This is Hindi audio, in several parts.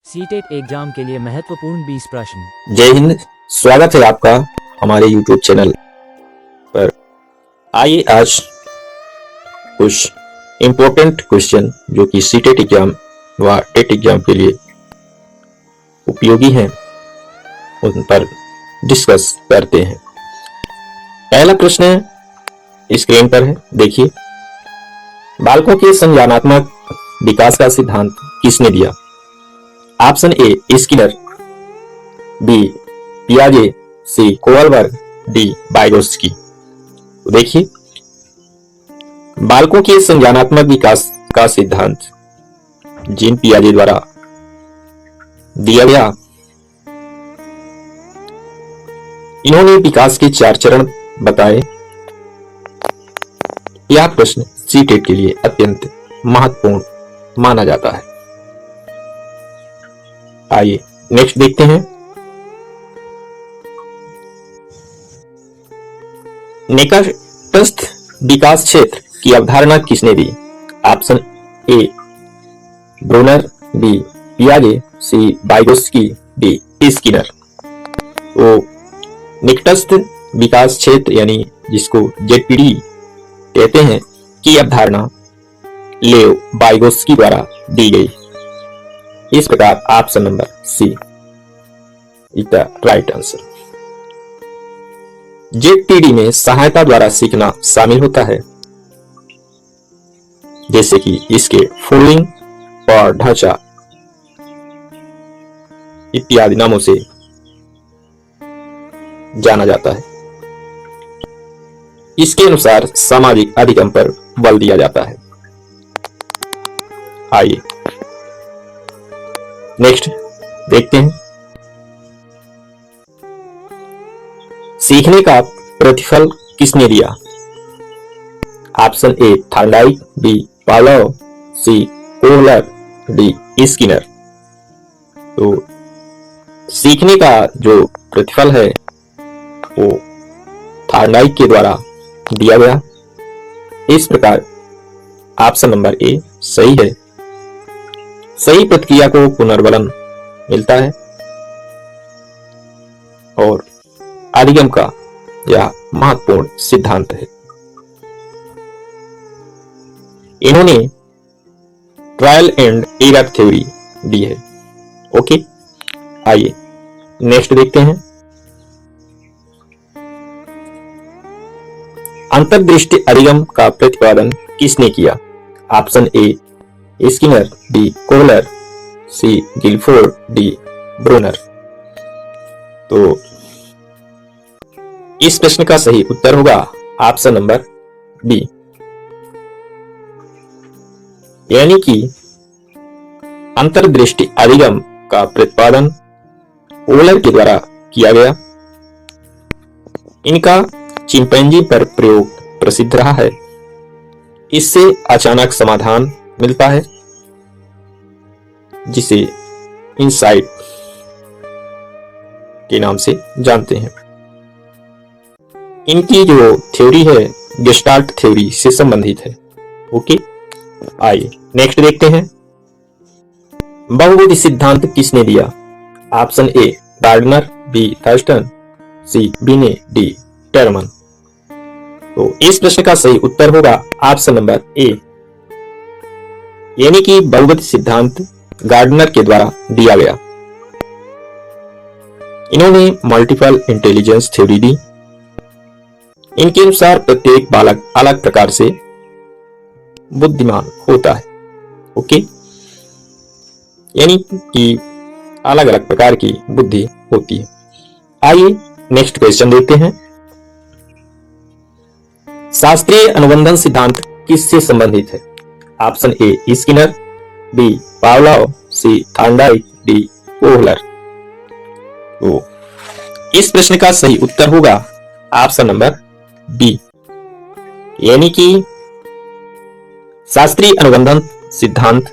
सीटेट एग्जाम के लिए महत्वपूर्ण 20 प्रश्न। जय हिंद। स्वागत है आपका हमारे YouTube चैनल पर। आइए आज कुछ इम्पोर्टेंट क्वेश्चन जो कि सीटेट एग्जाम व टेट एग्जाम के लिए उपयोगी हैं उन पर डिस्कस करते हैं। पहला प्रश्न स्क्रीन पर है, देखिए। बालकों के संज्ञानात्मक विकास का सिद्धांत किसने दिया? ऑप्शन ए स्किनर, बी पियाजे, सी कोलबर्ग, डी वाइगोत्स्की। तो देखिए, बालकों के संज्ञानात्मक विकास का सिद्धांत जीन पियाजे द्वारा दिया गया। इन्होंने विकास के 4 चरण बताए। यह प्रश्न सीटेट के लिए अत्यंत महत्वपूर्ण माना जाता है। आइए नेक्स्ट देखते हैं। निकटस्थ विकास क्षेत्र की अवधारणा किसने दी? ऑप्शन ए ब्रूनर, बी पियाजे, सी वाइगोत्स्की, डी स्किनर। तो निकटस्थ विकास क्षेत्र यानी जिसको जेडपीडी कहते हैं की अवधारणा लेव वाइगोत्स्की द्वारा दी गई। इस प्रकार option number C is the right answer. ZPD में सहायता द्वारा सीखना शामिल होता है, जैसे कि इसके फूलिंग और ढांचा इत्यादि नामों से जाना जाता है। इसके अनुसार सामाजिक अधिगम पर बल दिया जाता है। आइए नेक्स्ट देखते हैं। सीखने का प्रतिफल किसने दिया? Option A Thorndike, B Pavlov, C Kohler, D Skinner. तो सीखने का जो प्रतिफल है वो थॉर्नडाइक के द्वारा दिया गया। इस प्रकार ऑप्शन नंबर ए सही है। सही प्रतिक्रिया को पुनर्बलन मिलता है और अधिगम का यह महत्वपूर्ण सिद्धांत है। इन्होंने ट्रायल एंड एरर थ्योरी दी है। ओके, आइए नेक्स्ट देखते हैं। अंतर्दृष्टि अधिगम का प्रतिपादन किसने किया? Option A Skinner, B Kohler, C Guilford, D Bruner. तो इस प्रश्न का सही उत्तर होगा ऑप्शन नंबर बी, यानी कि अंतर्दृष्टि अधिगम का प्रतिपादन कोहलर के द्वारा किया गया। इनका चिंपैंजी पर प्रयोग प्रसिद्ध रहा है। इससे अचानक समाधान मिलता है, जिसे इनसाइट के नाम से जानते हैं। इनकी जो थ्योरी है गेस्टाल्ट थ्योरी से संबंधित है। ओके, आइए नेक्स्ट देखते हैं। बहुबुद्धि सिद्धांत किसने दिया? Option A Gardner, B Thurstone, C Binet, D Terman. तो इस प्रश्न का सही उत्तर होगा ऑप्शन नंबर ए, यानी कि बहुबुद्धि सिद्धांत गार्डनर के द्वारा दिया गया। इन्होंने मल्टीपल इंटेलिजेंस थ्योरी दी। इनके अनुसार प्रत्येक बालक अलग प्रकार से बुद्धिमान होता है। ओके, यानी कि अलग अलग प्रकार की बुद्धि होती है। आइए नेक्स्ट क्वेश्चन देखते हैं। शास्त्रीय अनुबंधन सिद्धांत किससे संबंधित है? Option A Skinner, B Pavlov, C Thorndike, D Kohler. तो इस प्रश्न का सही उत्तर होगा ऑप्शन नंबर बी, यानी कि शास्त्रीय अनुबंधन सिद्धांत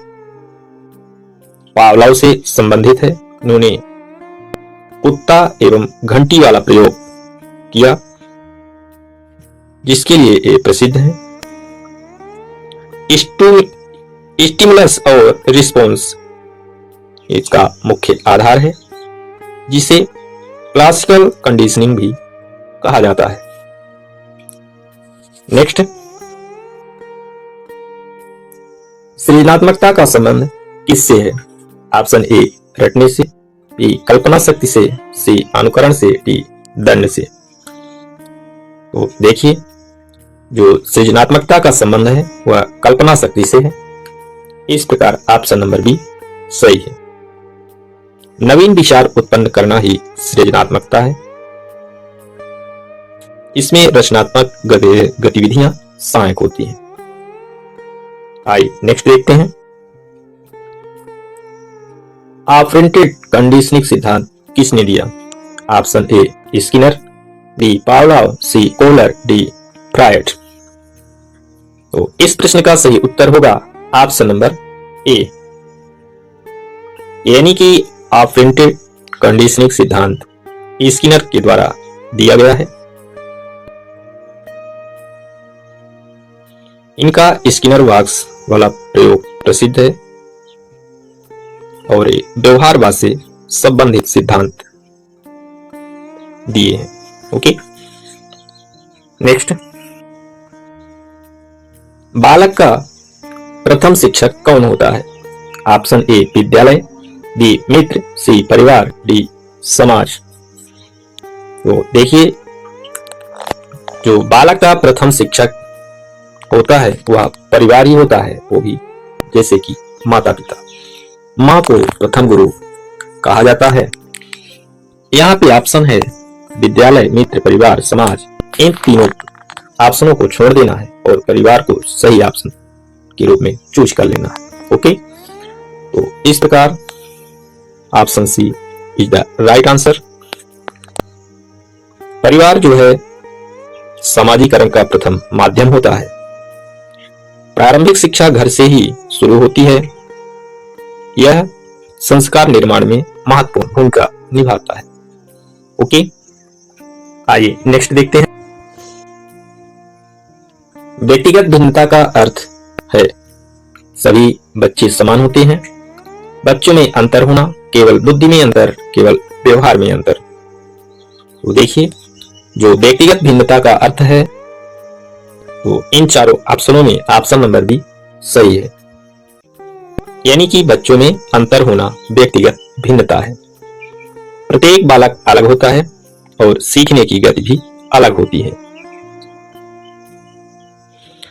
पावलोव से संबंधित है। उन्होंने कुत्ता एवं घंटी वाला प्रयोग किया, जिसके लिए ये प्रसिद्ध है। स्टिमुलस और रिस्पॉन्स इसका मुख्य आधार है, जिसे क्लासिकल कंडीशनिंग भी कहा जाता है। नेक्स्ट, सृजनात्मकता का संबंध किससे है? ऑप्शन ए रटने से, बी कल्पना शक्ति से, सी अनुकरण से, डी दंड से। तो देखिए, जो सृजनात्मकता का संबंध है वह कल्पना शक्ति से है। इस प्रकार ऑप्शन नंबर बी सही है। नवीन विचार उत्पन्न करना ही सृजनात्मकता है। इसमें रचनात्मक गतिविधियां सहायक होती हैं। आइए नेक्स्ट देखते हैं। ऑपरेंटेड कंडीशनिंग सिद्धांत किसने दिया? Option A Skinner, B Pavlov, C Kohler, D Freud. तो इस प्रश्न का सही उत्तर होगा ऑप्शन नंबर ए, यानी कि ऑपरेंटेड कंडीशनिंग सिद्धांत स्किनर के द्वारा दिया गया है। इनका स्किनर बॉक्स वाला प्रयोग प्रसिद्ध है और व्यवहारवाद से संबंधित सिद्धांत दिए हैं। ओके, नेक्स्ट, बालक का प्रथम शिक्षक कौन होता है? ऑप्शन ए विद्यालय, बी मित्र, सी परिवार, डी समाज। तो देखिए, जो बालक का प्रथम शिक्षक होता है वह परिवार ही होता है, वो भी जैसे कि माता पिता। माँ को प्रथम गुरु कहा जाता है। यहाँ पे ऑप्शन है विद्यालय, मित्र, परिवार, समाज। इन तीनों ऑप्शनों को छोड़ देना है और परिवार को सही ऑप्शन के रूप में चूज कर लेना है। ओके, तो इस प्रकार option C is the right answer. परिवार जो है सामाजिकरण का प्रथम माध्यम होता है। प्रारंभिक शिक्षा घर से ही शुरू होती है। यह संस्कार निर्माण में महत्वपूर्ण भूमिका निभाता है। ओके, आइए नेक्स्ट देखते हैं। व्यक्तिगत भिन्नता का अर्थ है सभी बच्चे समान होते हैं। बच्चों में अंतर होना, केवल बुद्धि में अंतर, केवल व्यवहार में अंतर। तो देखिए, जो व्यक्तिगत भिन्नता का अर्थ है वो इन चारों ऑप्शनों में ऑप्शन नंबर बी सही है, यानी कि बच्चों में अंतर होना व्यक्तिगत भिन्नता है। प्रत्येक बालक अलग होता है और सीखने की गति भी अलग होती है।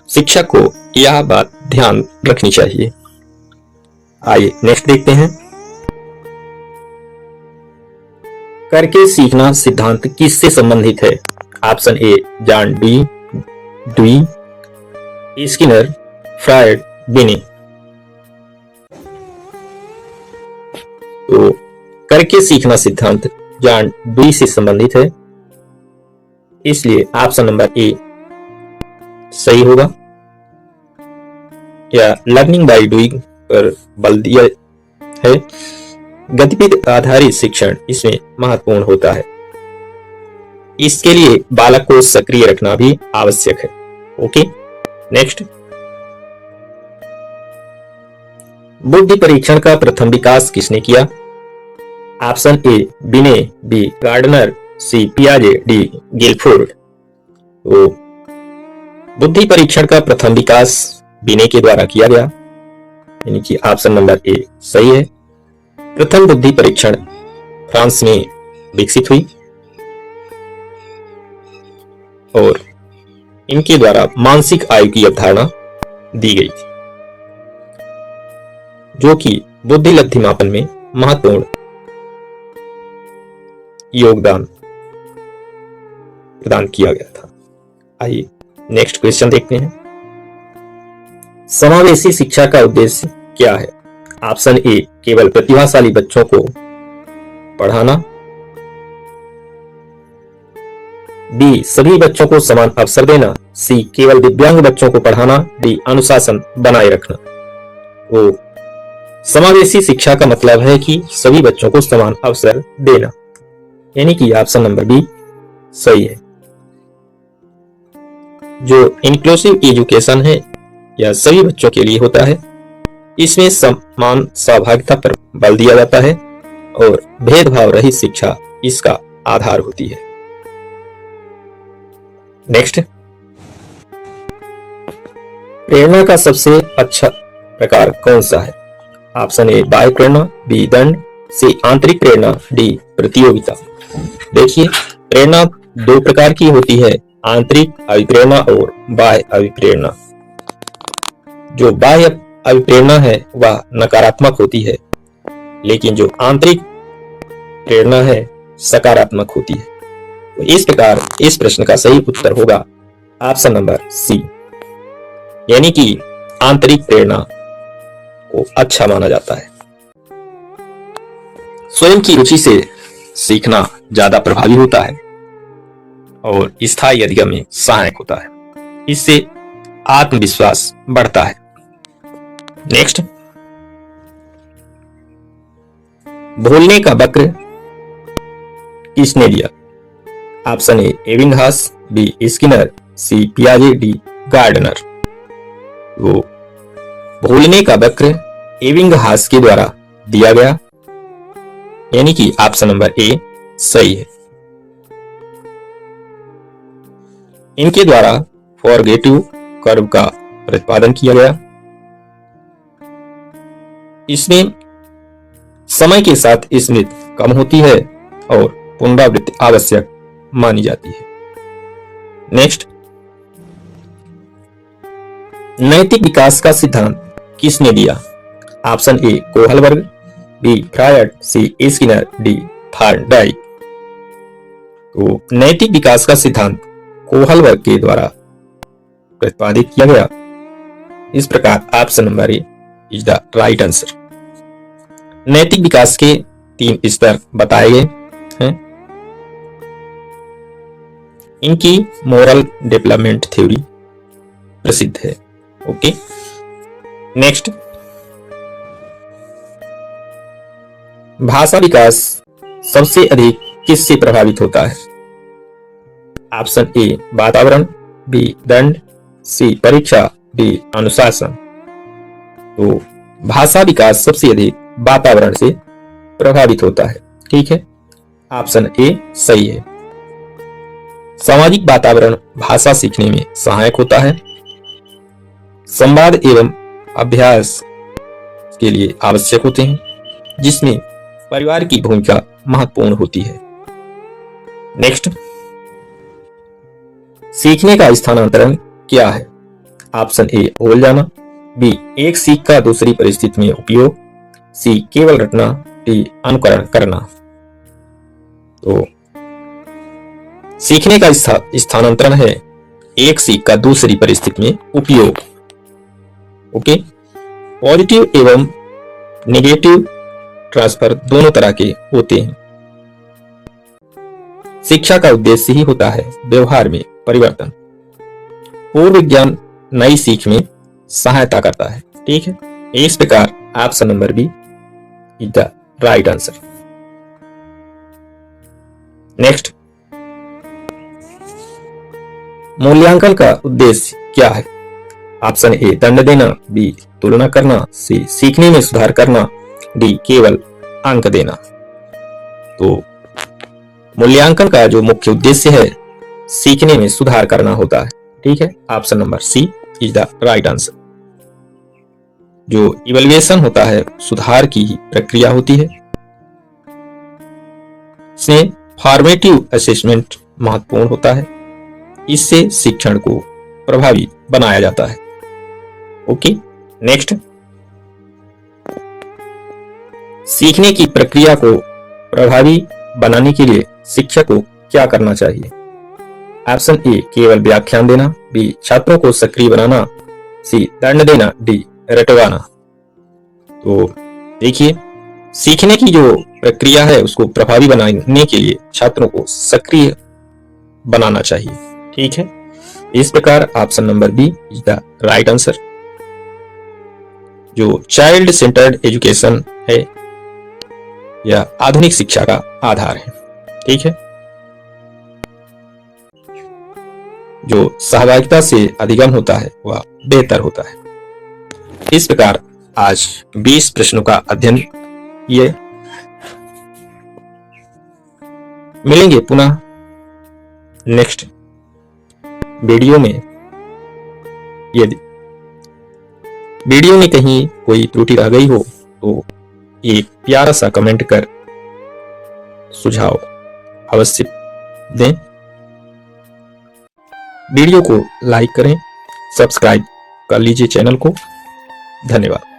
शिक्षक को यह बात ध्यान रखनी चाहिए। आइए नेक्स्ट देखते हैं। करके सीखना सिद्धांत किससे संबंधित है? Option A John Dewey, Skinner, Freud, Binet. तो करके सीखना सिद्धांत जॉन ड्यूई से संबंधित है, इसलिए ऑप्शन नंबर ए सही होगा। या लर्निंग बाय डूइंग पर बल दिया है। गतिविधि आधारित शिक्षण इसमें महत्वपूर्ण होता है। इसके लिए बालक को सक्रिय रखना भी आवश्यक है। ओके, नेक्स्ट, बुद्धि परीक्षण का प्रथम विकास किसने किया? ऑप्शन ए बिने, बी गार्डनर, सी पियाजे, डी गिलफोर्ड। तो बुद्धि परीक्षण का प्रथम विकास बिने के द्वारा किया गया, यानी कि ऑप्शन नंबर ए सही है। प्रथम बुद्धि परीक्षण फ्रांस में विकसित हुई और इनके द्वारा मानसिक आयु की अवधारणा दी गई थी, जो कि बुद्धि लब्धि मापन में महत्वपूर्ण योगदान प्रदान किया गया था। आइए नेक्स्ट क्वेश्चन देखते हैं। समावेशी शिक्षा का उद्देश्य क्या है? ऑप्शन ए केवल प्रतिभाशाली बच्चों को पढ़ाना, बी सभी बच्चों को समान अवसर देना, सी केवल दिव्यांग बच्चों को पढ़ाना, डी अनुशासन बनाए रखना। तो समावेशी शिक्षा का मतलब है कि सभी बच्चों को समान अवसर देना, यानी कि ऑप्शन नंबर बी सही है। जो इंक्लूसिव एजुकेशन है यह सभी बच्चों के लिए होता है इसमें समान सहभागिता पर बल दिया जाता है और भेदभाव रहित शिक्षा इसका आधार होती है। नेक्स्ट, प्रेरणा का सबसे अच्छा प्रकार कौन सा है? ऑप्शन ए बाह्य प्रेरणा, बी दंड, सी आंतरिक प्रेरणा, डी प्रतियोगिता। देखिए, प्रेरणा दो प्रकार की होती है, आंतरिक अभिप्रेरणा और बाह्य अभिप्रेरणा। जो बाह्य अभिप्रेरणा है वह नकारात्मक होती है, लेकिन जो आंतरिक प्रेरणा है सकारात्मक होती है। तो इस प्रकार इस प्रश्न का सही उत्तर होगा ऑप्शन नंबर सी, यानी कि आंतरिक प्रेरणा को अच्छा माना जाता है। स्वयं की रुचि से सीखना ज्यादा प्रभावी होता है और स्थायी अधिगम में सहायक होता है। इससे आत्मविश्वास बढ़ता है। नेक्स्ट, भूलने का वक्र किसने दिया? Option A Ebbinghaus, B Skinner, C पियाजे, डी गार्डनर। वो भूलने का वक्र एबिंगहास के द्वारा दिया गया, यानी कि ऑप्शन नंबर ए सही है। इनके द्वारा फॉरगेटिव कर्व का प्रतिपादन किया गया। इसमें समय के साथ स्मृति कम होती है और पुनरावृत्ति आवश्यक मानी जाती है। नेक्स्ट, नैतिक विकास का सिद्धांत किसने दिया? Option A Kohlberg, B Freud, C Skinner, D Thorndike. तो नैतिक विकास का सिद्धांत कोहलबर्ग के द्वारा प्रतिपादित किया गया। इस प्रकार option number A is the right answer. नैतिक विकास के 3 स्तर बताए गए हैं। इनकी मोरल डेवलपमेंट थ्योरी प्रसिद्ध है। ओके, नेक्स्ट, भाषा विकास सबसे अधिक किससे प्रभावित होता है? ऑप्शन ए वातावरण, बी दंड, सी परीक्षा, डी अनुशासन। तो भाषा विकास सबसे अधिक वातावरण से प्रभावित होता है। ठीक है, ऑप्शन ए सही है। सामाजिक वातावरण भाषा सीखने में सहायक होता है। संवाद एवं अभ्यास के लिए आवश्यक होते हैं, जिसमें परिवार की भूमिका महत्वपूर्ण होती है। नेक्स्ट, सीखने का स्थानांतरण क्या है? ऑप्शन ए भूल जाना, बी एक सीख का दूसरी परिस्थिति में उपयोग, सी केवल रटना, डी अनुकरण करना। तो सीखने का स्थानांतरण है एक सीख का दूसरी परिस्थिति में उपयोग। ओके, पॉजिटिव एवं नेगेटिव ट्रांसफर दोनों तरह के होते हैं। शिक्षा का उद्देश्य ही होता है व्यवहार में परिवर्तन। पूर्व ज्ञान नई सीख में सहायता करता है। ठीक है, इस प्रकार option number B is the right answer. Next, मूल्यांकन का उद्देश्य क्या है? ऑप्शन ए दंड देना, बी तुलना करना, सी सीखने में सुधार करना, डी केवल अंक देना। तो मूल्यांकन का जो मुख्य उद्देश्य है सीखने में सुधार करना होता है। ठीक है, option number C is the right answer. जो इवैल्यूएशन होता है सुधार की ही प्रक्रिया होती है। इसमें फॉर्मेटिव असेसमेंट महत्वपूर्ण होता है। इससे शिक्षण को प्रभावी बनाया जाता है। ओके, नेक्स्ट, सीखने की प्रक्रिया को प्रभावी बनाने के लिए शिक्षक को क्या करना चाहिए? ऑप्शन ए केवल व्याख्यान देना, बी छात्रों को सक्रिय बनाना, सी दंड देना, डी रटवाना। तो देखिए, सीखने की जो प्रक्रिया है उसको प्रभावी बनाने के लिए छात्रों को सक्रिय बनाना चाहिए। ठीक है, इस प्रकार option number B is the right answer. जो चाइल्ड सेंटर्ड एजुकेशन है यह आधुनिक शिक्षा का आधार है। ठीक है, जो सहभागिता से अधिगम होता है वह बेहतर होता है। इस प्रकार आज 20 प्रश्नों का अध्ययन किए। मिलेंगे पुनः नेक्स्ट वीडियो में। यदि वीडियो में कहीं कोई त्रुटि रह गई हो तो एक प्यारा सा कमेंट कर सुझाव अवश्य दें। वीडियो को लाइक करें, सब्सक्राइब कर लीजिए चैनल को। धन्यवाद।